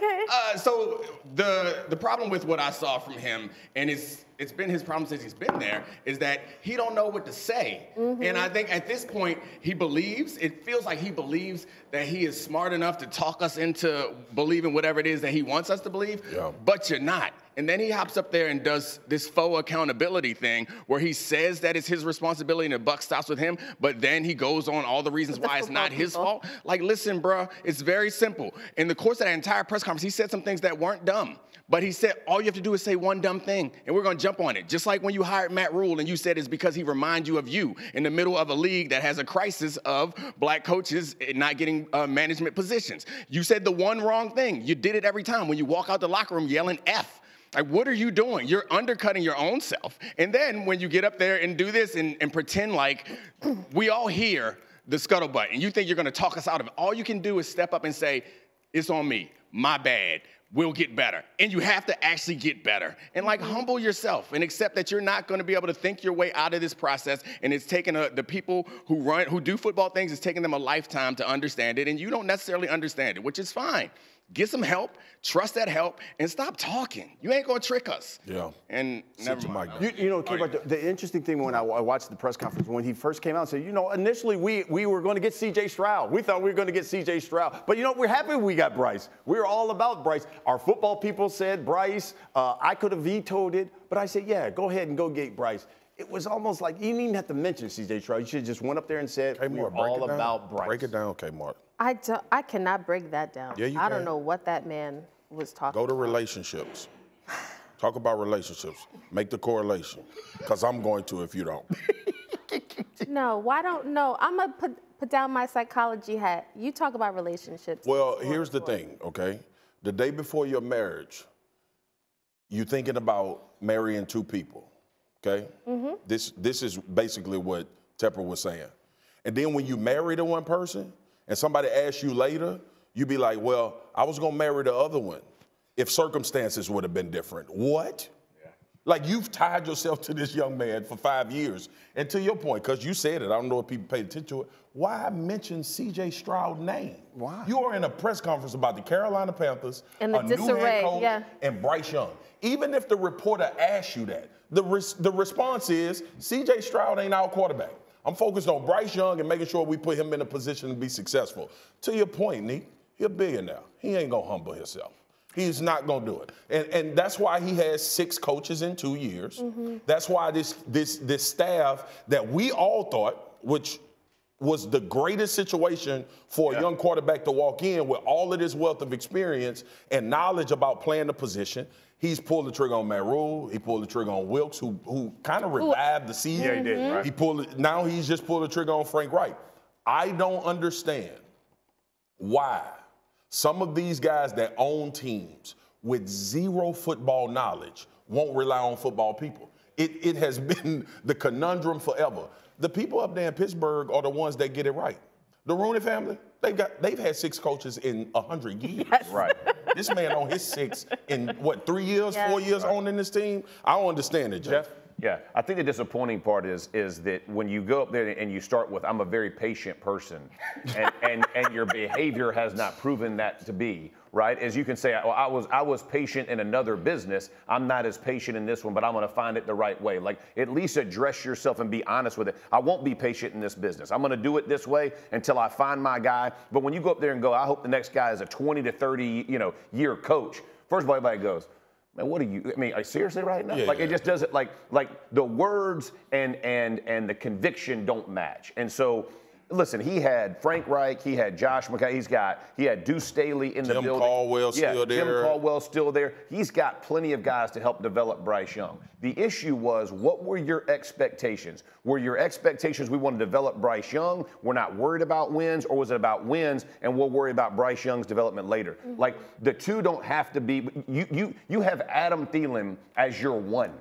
Okay. So the problem with what I saw from him, and it's been his problem since he's been there, is that he don't know what to say. And I think at this point, it feels like he believes that he is smart enough to talk us into believing whatever it is that he wants us to believe, but you're not. And then he hops up there and does this faux accountability thing where he says that it's his responsibility and the buck stops with him, but then he goes on all the reasons why it's not his fault. Like, listen, bro, it's very simple. In the course of that entire press conference, he said some things that weren't dumb. But he said, all you have to do is say one dumb thing, and we're going to jump on it. Just like when you hired Matt Rule, and you said it's because he reminds you of you in the middle of a league that has a crisis of black coaches not getting management positions. You said the one wrong thing. You did it every time when you walk out the locker room yelling F. Like, what are you doing? You're undercutting your own self. And then when you get up there and do this and pretend like we all hear the scuttlebutt, and you think you're going to talk us out of it, all you can do is step up and say, it's on me, my bad. We'll get better. And you have to actually get better. And like, humble yourself and accept that you're not going to be able to think your way out of this process. And it's taken the people who do football things, it's taken them a lifetime to understand it. And you don't necessarily understand it, which is fine. Get some help, trust that help, and stop talking. You ain't gonna trick us. Yeah. And never mind. You know, the interesting thing when I watched the press conference, when he first came out and said, you know, initially we were going to get C.J. Stroud. We thought we were going to get C.J. Stroud. But, you know, we're happy we got Bryce. We're all about Bryce. Our football people said Bryce. I could have vetoed it, but I said, yeah, go ahead and go get Bryce. It was almost like you didn't even have to mention C.J. Stroud. You should have just went up there and said, we're all about Bryce. Break it down, Kmart. I cannot break that down. Yeah, you I can. don't know what that man was talking about. Go to relationships. Talk about relationships. Make the correlation. Because I'm going to if you don't. No, why don't, no. I'm going to put down my psychology hat. You talk about relationships. Well, here's the thing, okay? The day before your marriage, you're thinking about marrying two people, okay? This is basically what Tepper was saying. And then when you marry the one person and somebody asks you later, you be like, well, I was going to marry the other one if circumstances would have been different. What? Yeah. Like, you've tied yourself to this young man for 5 years. And to your point, because you said it, I don't know if people paid attention to it, why mention C.J. Stroud's name? Why? You are in a press conference about the Carolina Panthers, and the new head coach, and Bryce Young. Even if the reporter asks you that, the response is, C.J. Stroud ain't our quarterback. I'm focused on Bryce Young and making sure we put him in a position to be successful. To your point, Nick, he's a billionaire. He ain't going to humble himself. He's not going to do it. And that's why he has 6 coaches in 2 years. That's why this staff that we all thought, which was the greatest situation for a young quarterback to walk in with all of this wealth of experience and knowledge about playing the position. He's pulled the trigger on Matt Rule. He pulled the trigger on Wilkes, who kind of revived the season. Yeah, he did, right? Now he's just pulled the trigger on Frank Wright. I don't understand why some of these guys that own teams with zero football knowledge won't rely on football people. It has been the conundrum forever. The people up there in Pittsburgh are the ones that get it right. The Rooney family, they've had 6 coaches in 100 years. Yes. Right. This man on his 6 in, what, 3 years, 4 years owning this team? I don't understand it, Jeff. Yeah, I think the disappointing part is that when you go up there and you start with, I'm a very patient person, and your behavior has not proven that to be, right? As you can say, well, I was patient in another business. I'm not as patient in this one, but I'm going to find it the right way. Like, at least address yourself and be honest with it. I won't be patient in this business. I'm going to do it this way until I find my guy. But when you go up there and go, I hope the next guy is a 20 to 30, year coach. First of all, everybody goes, man, what are you? I mean, are you seriously right now? It just doesn't like the words and the conviction don't match. And so, listen, he had Frank Reich, he had Josh McCown, he had Deuce Staley in the building. Jim Caldwell still there. Jim Caldwell's still there. He's got plenty of guys to help develop Bryce Young. The issue was, what were your expectations? Were your expectations we want to develop Bryce Young, we're not worried about wins, or was it about wins and we'll worry about Bryce Young's development later? Like, the two don't have to be. You have Adam Thielen as your one,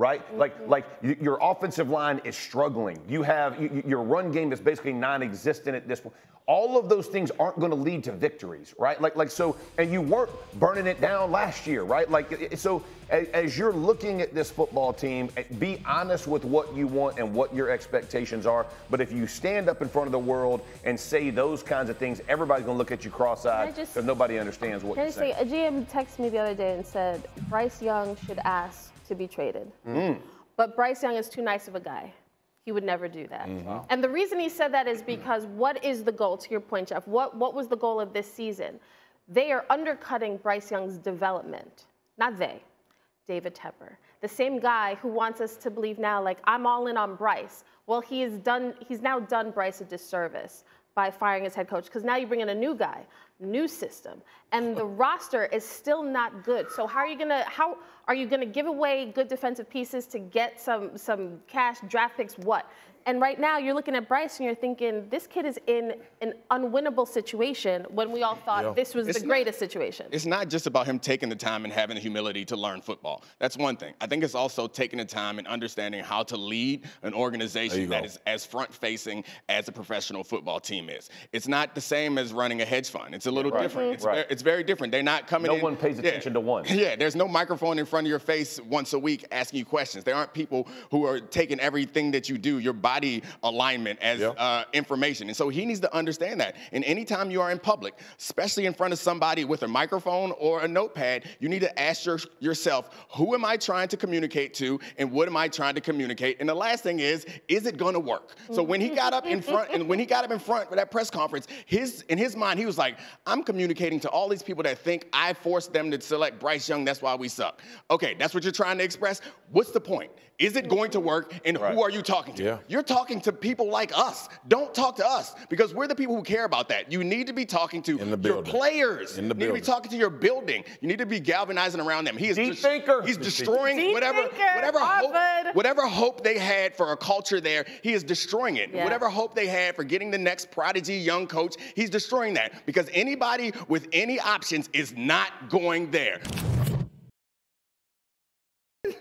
right? Like your offensive line is struggling. You have your run game is basically non-existent at this point. All of those things aren't going to lead to victories, right? Like so, and you weren't burning it down last year, right? Like so, as you're looking at this football team, be honest with what you want and what your expectations are. But if you stand up in front of the world and say those kinds of things, everybody's going to look at you cross-eyed because nobody understands what you're saying. A GM texted me the other day and said Bryce Young should ask to be traded, but Bryce Young is too nice of a guy. He would never do that. And the reason he said that is because what is the goal, to your point, Jeff? What was the goal of this season? They are undercutting Bryce Young's development. Not they, David Tepper. The same guy who wants us to believe now, like, I'm all in on Bryce. Well, he's now done Bryce a disservice by firing his head coach, because now you bring in a new guy, new system, and the roster is still not good. So how are you gonna give away good defensive pieces to get some cash, draft picks, what? And right now you're looking at Bryce and you're thinking, this kid is in an unwinnable situation when we all thought this was the greatest situation. It's not just about him taking the time and having the humility to learn football. That's one thing. I think it's also taking the time and understanding how to lead an organization that is as front-facing as a professional football team is. It's not the same as running a hedge fund. It's a little different. It's very different. They're not coming in. No one pays attention to one. Yeah, there's no microphone in front of your face once a week asking you questions. There aren't people who are taking everything that you do, your body alignment, as information. And so he needs to understand that. And anytime you are in public, especially in front of somebody with a microphone or a notepad, you need to ask yourself, who am I trying to communicate to and what am I trying to communicate? And the last thing is it going to work? So when he got up in front for that press conference, in his mind, he was like, I'm communicating to all these people that think I forced them to select Bryce Young, that's why we suck. Okay, that's what you're trying to express? What's the point? Is it going to work, and who are you talking to? You're talking to people like us. Don't talk to us, because we're the people who care about that. You need to be talking to your players. You need to be talking to your building. You need to be galvanizing around them. He is he's destroying whatever hope they had for a culture there. He is destroying it. Whatever hope they had for getting the next prodigy young coach, he's destroying that, because anybody with any options is not going there.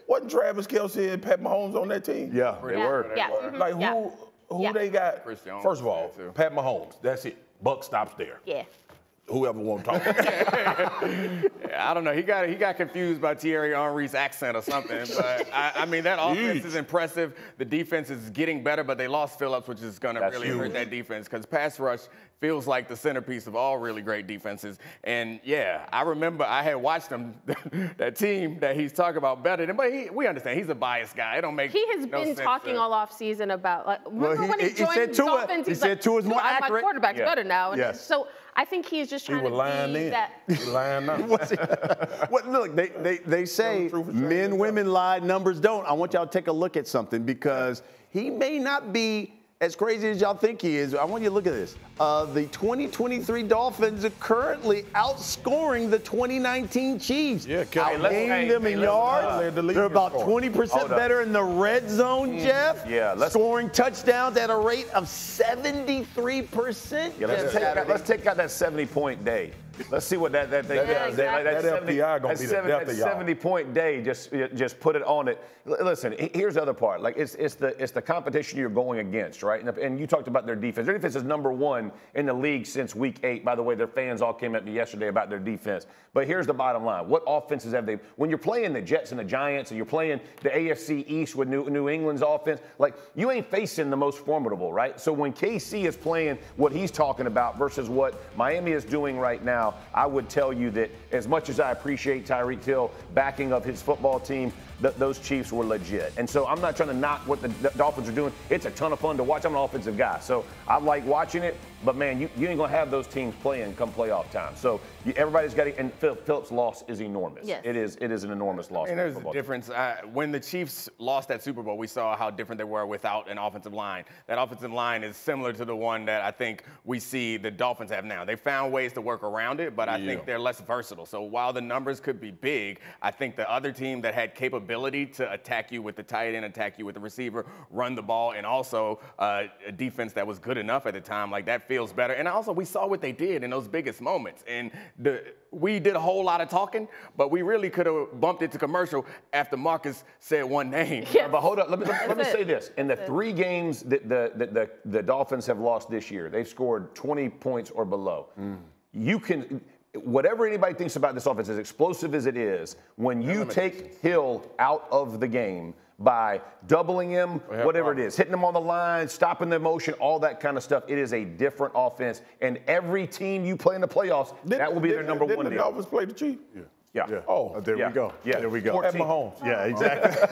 Wasn't Travis Kelce and Pat Mahomes on that team? Yeah, they were. Like, who they got? First of all, Pat Mahomes. That's it. Buck stops there. Yeah. Whoever want to talk. I don't know. He got confused by Thierry Henry's accent or something. But I mean, that offense is impressive. The defense is getting better, but they lost Phillips, which is going to really hurt that defense, because pass rush feels like the centerpiece of all really great defenses. And yeah, I remember I had watched them, that team that he's talking about better than, but we understand he's a biased guy. It don't make He has been talking all off season about, like, remember when he joined the Dolphins? He said Tua's more accurate. My quarterback's better now. And so I think he's just trying to be that. He lying out. Look, they say men, women lie, numbers don't. I want y'all to take a look at something, because he may not be as crazy as y'all think he is. I want you to look at this. The 2023 Dolphins are currently outscoring the 2019 Chiefs. Outgaining them in yards. They're about 20% better in the red zone, Jeff. Scoring touchdowns at a rate of 73%. Let's take out that 70-point day. Let's see what that thing does. That FPI gonna be the death of y'all. 70-point day, just put it on it. Listen, here's the other part. Like, it's the competition you're going against, right? And you talked about their defense. Their defense is #1 in the league since week 8. By the way, their fans all came at me yesterday about their defense. But here's the bottom line. What offenses have they? When you're playing the Jets and the Giants, and you're playing the AFC East with New England's offense, like, you ain't facing the most formidable, right? So when KC is playing what he's talking about versus what Miami is doing right now, I would tell you that as much as I appreciate Tyreek Hill backing of his football team, those Chiefs were legit. And so I'm not trying to knock what the Dolphins are doing. It's a ton of fun to watch. I'm an offensive guy, so I like watching it. But, man, you ain't going to have those teams playing come playoff time. So everybody's got to – and Phillips' loss is enormous. Yes. It is an enormous loss. And there's a difference. When the Chiefs lost that Super Bowl, we saw how different they were without an offensive line. That offensive line is similar to the one that I think we see the Dolphins have now. They found ways to work around it, but I think they're less versatile. So while the numbers could be big, I think the other team that had capability to attack you with the tight end, attack you with the receiver, run the ball, and also a defense that was good enough at the time, like that feels better. And also, we saw what they did in those biggest moments. And we did a whole lot of talking, but we really could have bumped it to commercial after Marcus said one name. Yeah. But hold up, let me say this. In the 3 games that the Dolphins have lost this year, they've scored 20 points or below. You can, whatever anybody thinks about this offense, as explosive as it is, when you take Hill out of the game by doubling him, whatever it is, hitting him on the line, stopping the motion, all that kind of stuff, it is a different offense. And every team you play in the playoffs, that will be their number one deal. Didn't the Dolphins play the Chiefs? Yeah. Oh, There we go. Yeah. There we go. At Mahomes. Yeah, exactly.